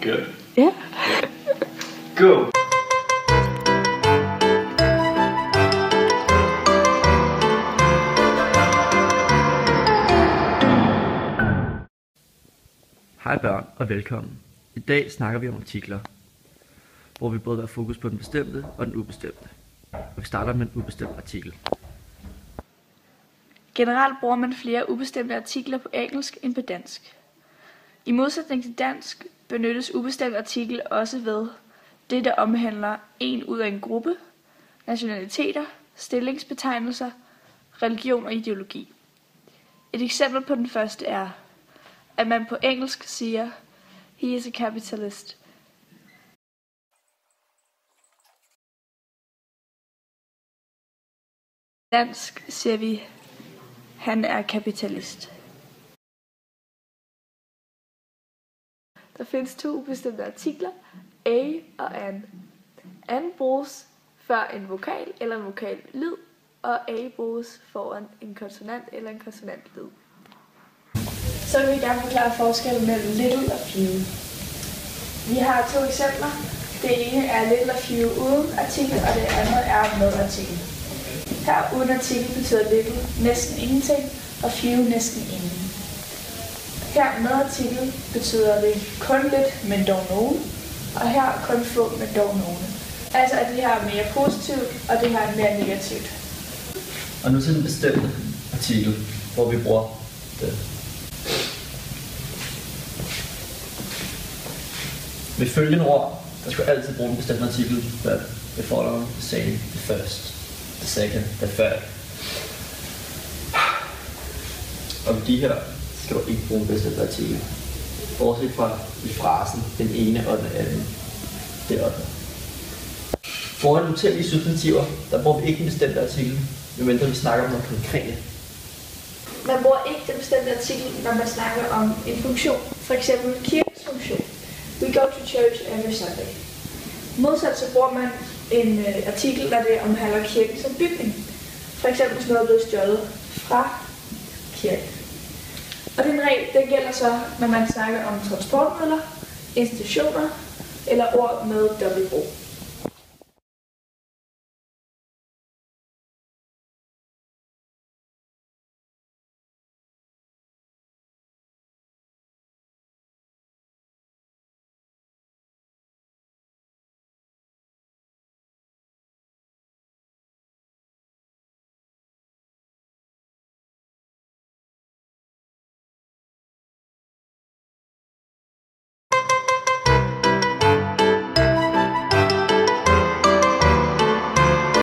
Good. Ja. Go! Hej børn og velkommen. I dag snakker vi om artikler, hvor vi både har fokus på den bestemte og den ubestemte. Og vi starter med en ubestemt artikel. Generelt bruger man flere ubestemte artikler på engelsk end på dansk. I modsætning til dansk benyttes ubestemt artikel også ved det, der omhandler en ud af en gruppe, nationaliteter, stillingsbetegnelser, religion og ideologi. Et eksempel på den første er, at man på engelsk siger, he is a capitalist. På dansk siger vi, han er kapitalist. Der findes to ubestemte artikler, a og an. An bruges før en vokal eller en vokal lyd, og a bruges foran en konsonant eller en konsonantlyd. Så vil vi gerne forklare forskellen mellem little og few. Vi har to eksempler. Det ene er little og few uden artikel, og det andet er med artikel. Her uden artikel betyder little næsten ingenting, og few næsten ingen. Her med artikel betyder det kun lidt, men dog nogen, og her kun få, men dog nogen. Altså at det her er mere positivt, og det her er mere negativt. Og nu til den bestemte artikel, hvor vi bruger det. Ved følgende ord, der skal altid bruge en bestemt artikel, but the following, the same, the first, the second, the third. Og ved de her skal du ikke bruge en bestemt artikel. Bortset fra i frasen, den ene og den anden, det ottende. Foran utallige substantiver, der bruger vi ikke en bestemt artikel, medmindre vi snakker om noget konkret. Man bruger ikke den bestemte artikel, når man snakker om en funktion. For eksempel kirkens funktion. We go to church every Sunday. Modsat så bruger man en artikel, der det omhandler kirken som bygning. For eksempel hvis noget er blevet stjålet fra kirken. Og den regel, den gælder så, når man snakker om transportmidler, institutioner eller ord med dobbeltbrug.